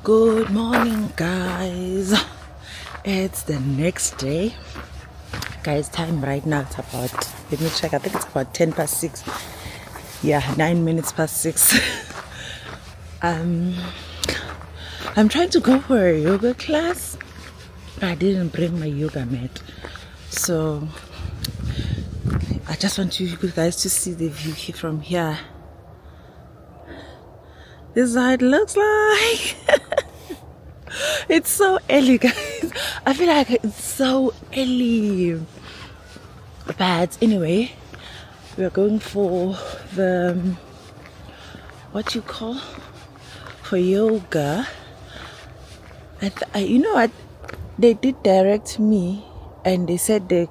Good morning, guys. It's the next day. Guys, time right now it's about, let me check, I think it's about 10 past 6. Yeah, 9 minutes past 6. I'm trying to go for a yoga class, but I didn't bring my yoga mat. So I just want you guys to see the view from here. This is how it looks like. It's so early, guys. I feel like it's so early. But anyway, we are going for the what you call for yoga. You know what? They did direct me, and they said the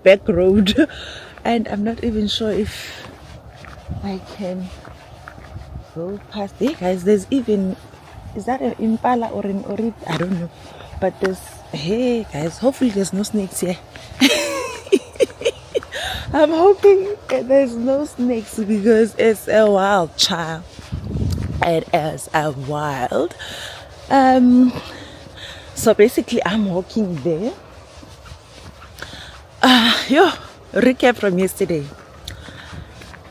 back road, and I'm not even sure if I can go past there, guys. There's even, is that an impala or an orit? I don't know, but there's, hey guys, hopefully there's no snakes here. I'm hoping there's no snakes because it's a wild child. It is a wild. So basically I'm walking there. Recap from yesterday.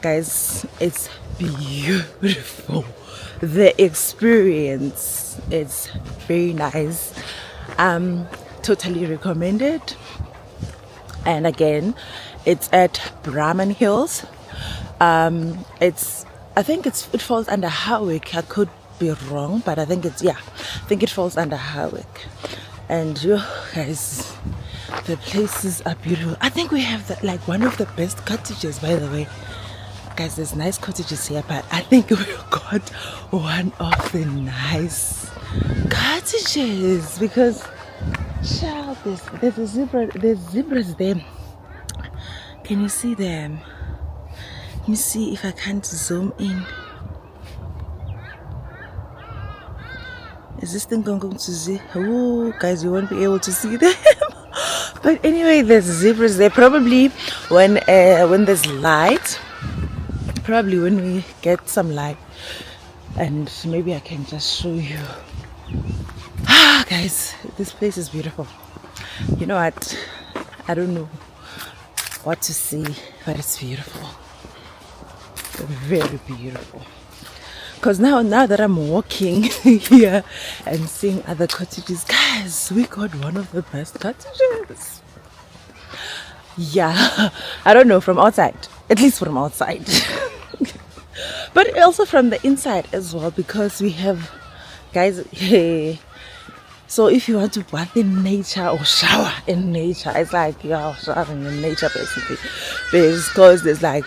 Guys, it's beautiful. The experience is very nice. Totally recommended. And again, it's at Brahmanhills. I think it falls under Howick. I could be wrong, but I think it falls under Howick. And you guys, the places are beautiful. I think we have like one of the best cottages, by the way. Guys, there's nice cottages here, but I think we got one of the nice cottages because child, there's a zebra, there's zebras there. Can you see them? Let me see if I can't zoom in. Is this thing going to see? Oh, guys, you won't be able to see them. But anyway, there's zebras there. Probably when there's light. Probably when we get some light, and maybe I can just show you. Guys, this place is beautiful. You know what? I don't know what to see, but it's beautiful. Very beautiful. Because now that I'm walking here and seeing other cottages, guys, we got one of the best cottages. Yeah, I don't know, from outside, at least from outside. But also from the inside as well, because we have, guys, hey, so if you want to bath in nature or shower in nature, it's like you're showering in nature basically, because there's like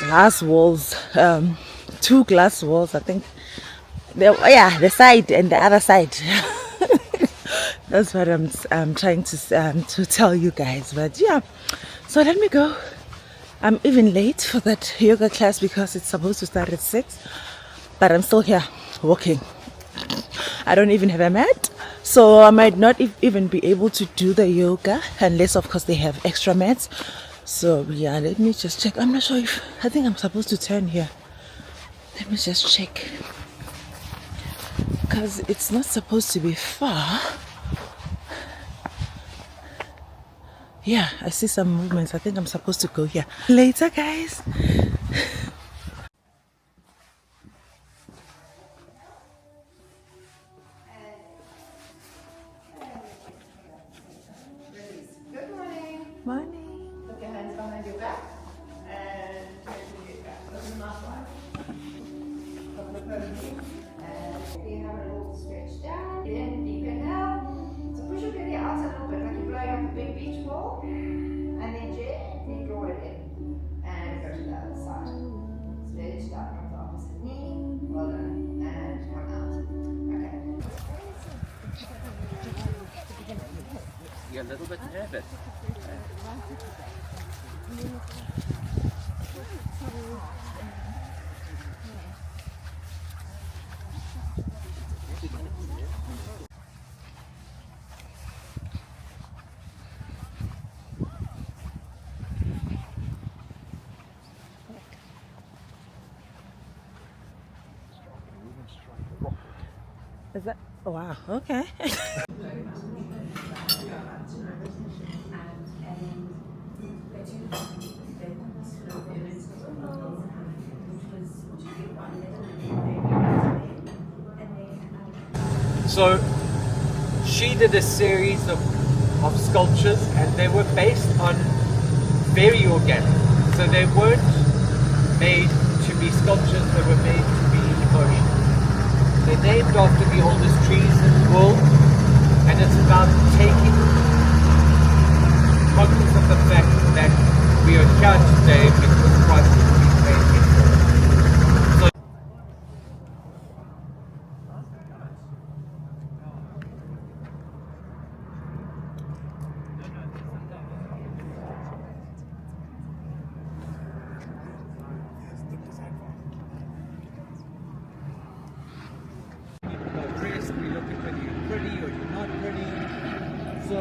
glass walls, 2 glass walls, I think. The side and the other side. That's what I'm trying to tell you guys. But yeah, so let me go. I'm even late for that yoga class because it's supposed to start at 6, but I'm still here walking. I don't even have a mat, so I might not even be able to do the yoga unless of course they have extra mats. So yeah, let me just check. I'm not sure I think I'm supposed to turn here. Let me just check, because it's not supposed to be far. Yeah, I see some movements. I think I'm supposed to go here. Later, guys. Good morning. Morning. Put your hands behind your back and turn your back. Open them up wide. Couple of poses. And you have a little stretch down. In, deep inhale. So push your belly out a little bit, like you're blowing up a big beach ball. And then gently draw it in. And go to the other side. Stretch down from the opposite knee. Well done. And come out. Okay. You're a little bit nervous. Is that? Oh, wow. Okay. So she did a series of sculptures, and they were based on very organic. So they weren't made to be sculptures, they were made to be emotional. They're named after the oldest trees in the world, and it's about taking cognizance of the fact that we are here today because Christ has been made before. So people are dressed, we look at whether you're pretty or you're not pretty. So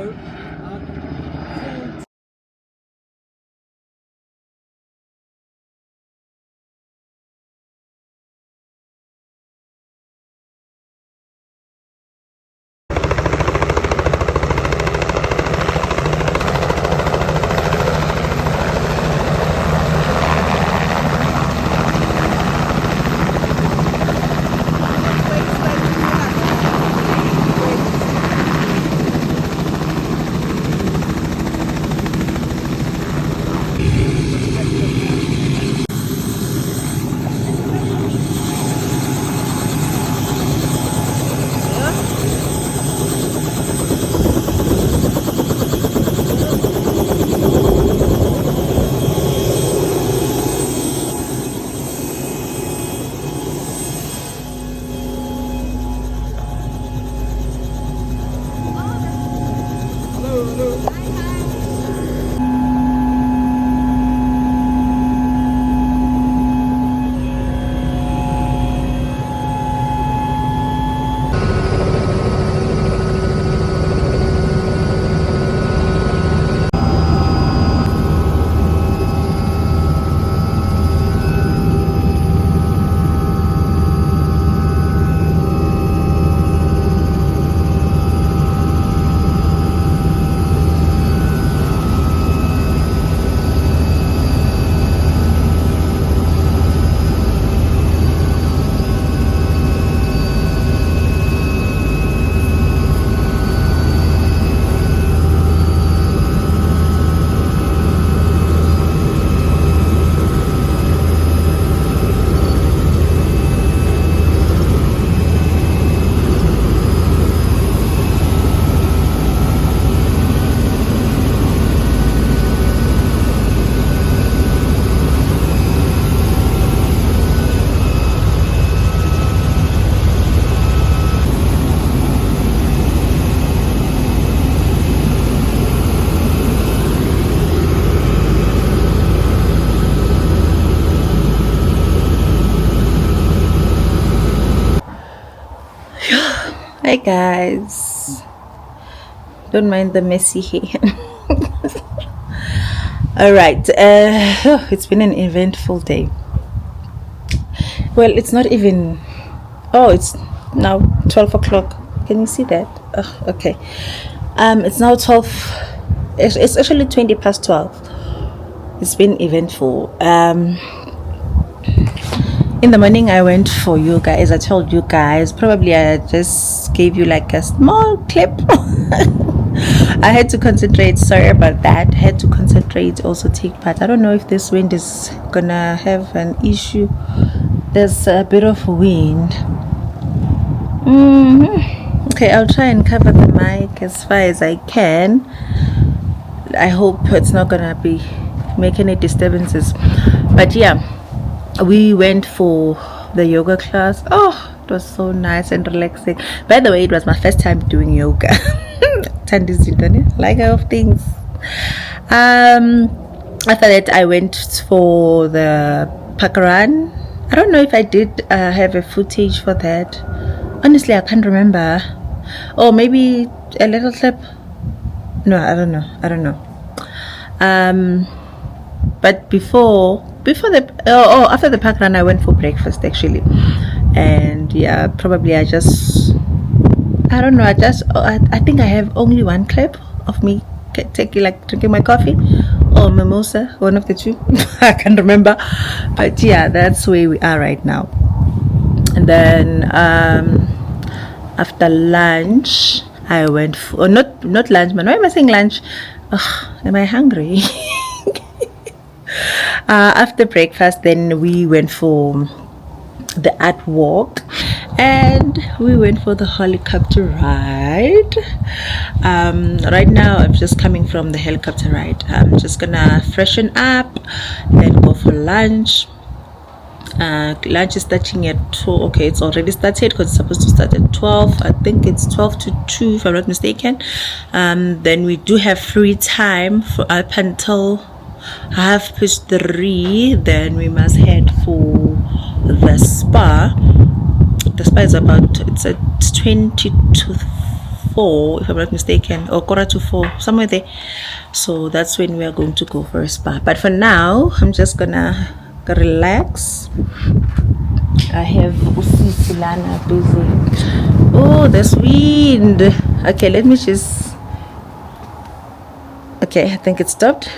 Hi guys, don't mind the messy hair. All right, it's been an eventful day. Well, it's not even, oh, it's now 12 o'clock. Can you see that? Okay. It's now 12. It's actually 20 past 12. It's been eventful. In the morning I went for yoga, as I told you guys. Probably I just gave you like a small clip. I had to concentrate. Sorry about that. I had to concentrate, also take part. I don't know if this wind is gonna have an issue. There's a bit of wind. Okay, I'll try and cover the mic as far as I can. I hope it's not gonna be make any disturbances. But yeah, we went for the yoga class. Oh, it was so nice and relaxing. By the way, it was my first time doing yoga. Like of things. After that I went for the park run. I don't know if I did have a footage for that. Honestly, I can't remember. Or maybe a little clip. No, I don't know. But after the park run, I went for breakfast actually. And yeah, probably I just I don't know. I think I have only one clip of me taking, like, drinking my coffee or mimosa, one of the two. I can't remember, but yeah, that's where we are right now. And then after lunch, I went for, not lunch, man. Why am I saying lunch? Ugh, am I hungry? After breakfast, then we went for the art walk, and we went for the helicopter ride. Right now I'm just coming from the helicopter ride. I'm just gonna freshen up, then go for lunch. Lunch is starting at 2. Okay, it's already started because it's supposed to start at 12. I think it's 12 to 2 if I'm not mistaken. Then we do have free time for up until 3:30. Then we must head for the spa. The spa is it's at 20 to 4 if I'm not mistaken, or 3:45, somewhere there. So that's when we are going to go for a spa. But for now, I'm just gonna relax. I have Usisilana busy. Oh, there's wind. Okay, let me just, okay, I think it stopped.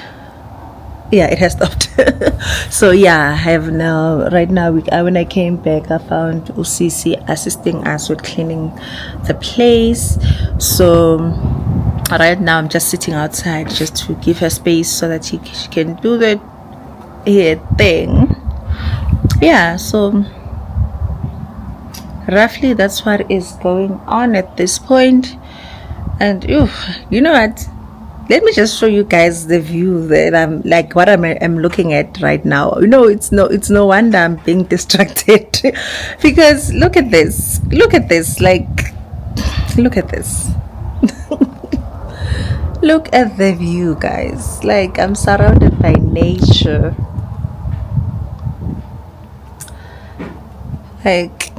Yeah, it has stopped. So yeah, I have now, right now, when I came back, I found Usisi assisting us with cleaning the place. So right now I'm just sitting outside just to give her space so that she can do the thing. Yeah, so roughly that's what is going on at this point. And you know what, let me just show you guys the view that I'm like, what I'm looking at right now. It's no wonder I'm being distracted because look at this, like, look at this. Look at the view, guys. Like, I'm surrounded by nature. Like,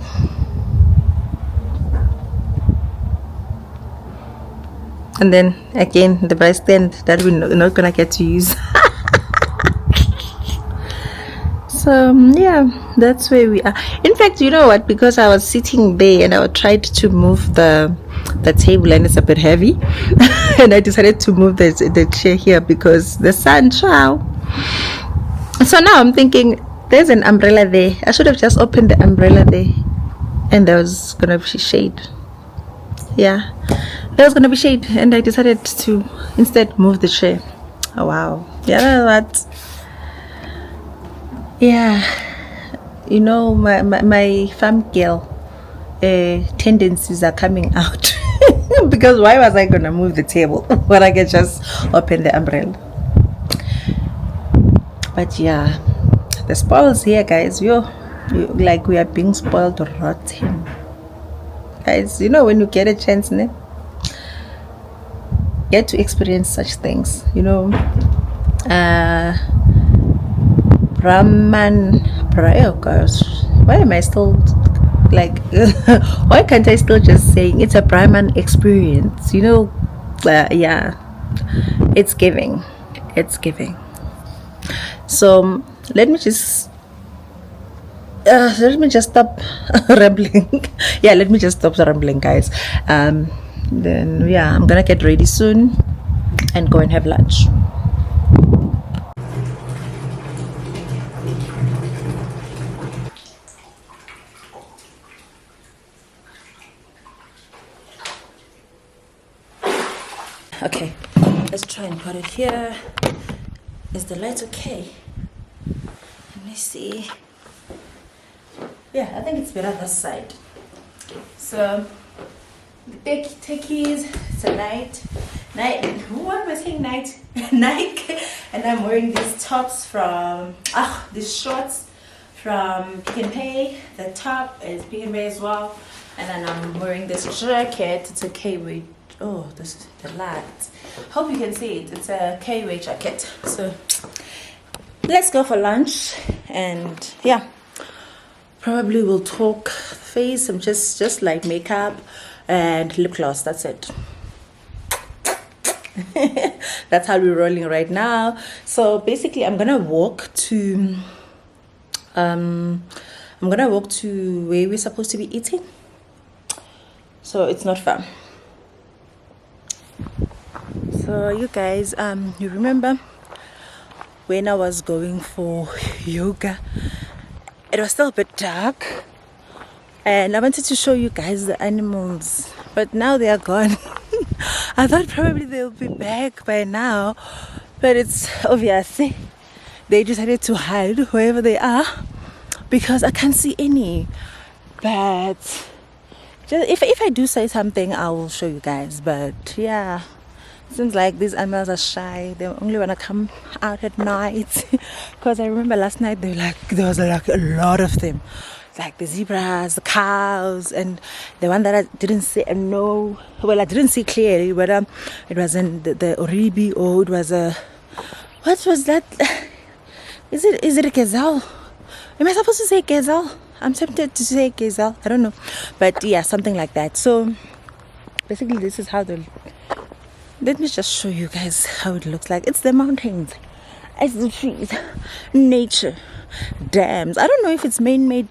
and then again the bus stand that we're not gonna get to use. So yeah, that's where we are. In fact, you know what, because I was sitting there and I tried to move the table and it's a bit heavy and I decided to move the chair here because the sun. Ciao. So now I'm thinking there's an umbrella there. I should have just opened the umbrella there and there was gonna be shade. Yeah, there was gonna be shade and I decided to instead move the chair. Oh wow. Yeah, what? Yeah, my farm girl tendencies are coming out. Because why was I gonna move the table when I can just open the umbrella? But yeah, the spoils here, guys. Like, we are being spoiled rotten, guys. When you get a chance, get to experience such things. Brahman, oh gosh, why am I still like why can't I still just saying it's a Brahman experience? Yeah, it's giving. So let me just stop rambling. Yeah, let me just stop rambling, guys. Then yeah, I'm gonna get ready soon and go and have lunch. Okay, let's try and put it here. Is the light okay? Let me see. Yeah, I think it's better this side. So the techies, it's a night. What am I saying? Night. And I'm wearing these tops from these shorts from Pick n Pay. The top is Pick n Pay as well. And then I'm wearing this jacket. It's a K-way. Oh, this is the light. Hope you can see it. It's a K-way jacket. So let's go for lunch, and yeah, probably we'll talk face. I'm just like makeup and lip gloss. That's it. That's how we're rolling right now. So basically, I'm gonna walk to where we're supposed to be eating. so it's not far. So you guys, you remember when I was going for yoga, it was still a bit dark, and I wanted to show you guys the animals, but now they are gone. I thought probably they'll be back by now, but it's obviously they decided to hide wherever they are because I can't see any. But just if I do say something, I will show you guys. But yeah, seems like these animals are shy. They only want to come out at night. Because I remember last night there was like a lot of them, like the zebras, the cows, and the one that I didn't see. No, well, I didn't see clearly whether it was in the oribi or it was a, what was that? Is it a gazelle? Am I supposed to say gazelle? I'm tempted to say gazelle. I don't know, but yeah, something like that. So basically, this is how the. Let me just show you guys how it looks like. It's the mountains, it's the trees, nature, dams. I don't know if it's man-made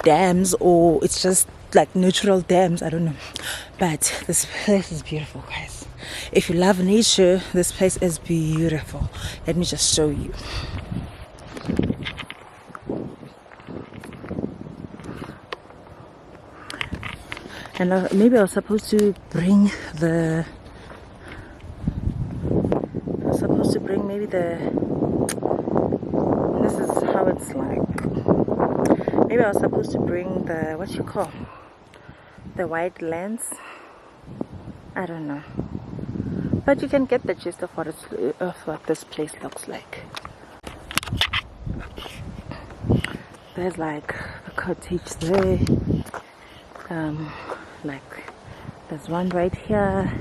dams or it's just like natural dams. I don't know, but this place is beautiful, guys. If you love nature, this place is beautiful. Let me just show you. And maybe I was supposed to bring maybe this is how it's like. Maybe I was supposed to bring the, what you call, the wide lens. I don't know. But you can get the gist of what this place looks like. There's like a cottage there. Like there's one right here.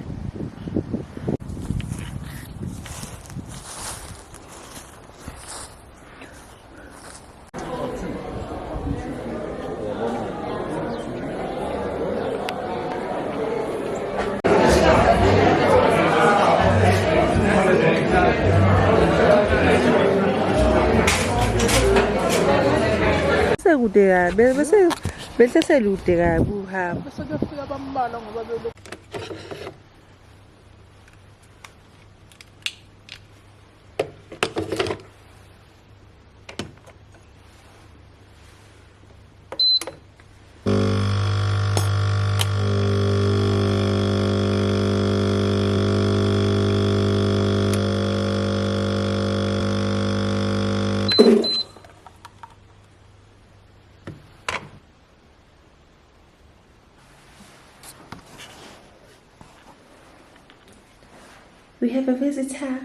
We have a visitor.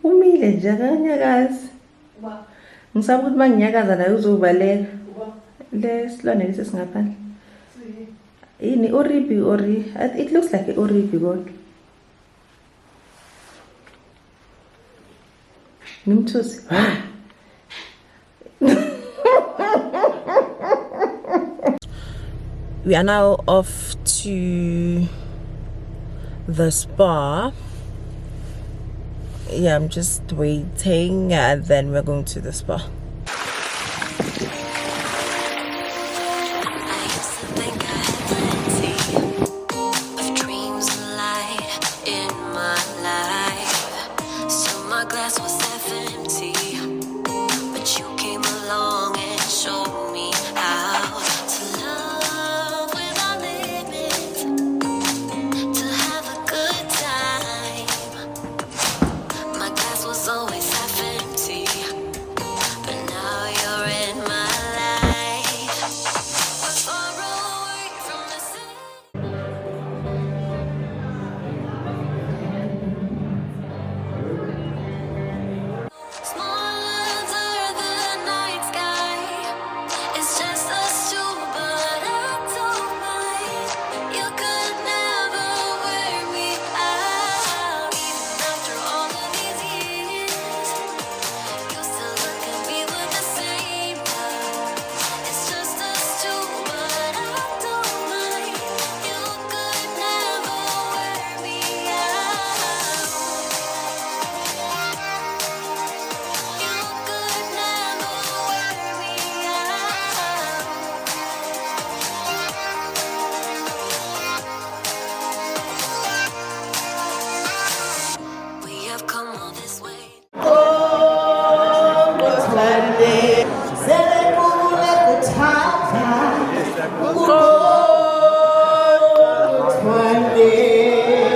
Umile nje akanyakazi. Ngisaba ukuthi manginyakaza naye uzobaleka. Le silwane lesi singaphandle. Yini oribi ori? It looks like an oribi kodwa. Nimthusi. We are now off to the spa. Yeah, I'm just waiting and then we're going to the spa. Always half empty, but now you're in my background.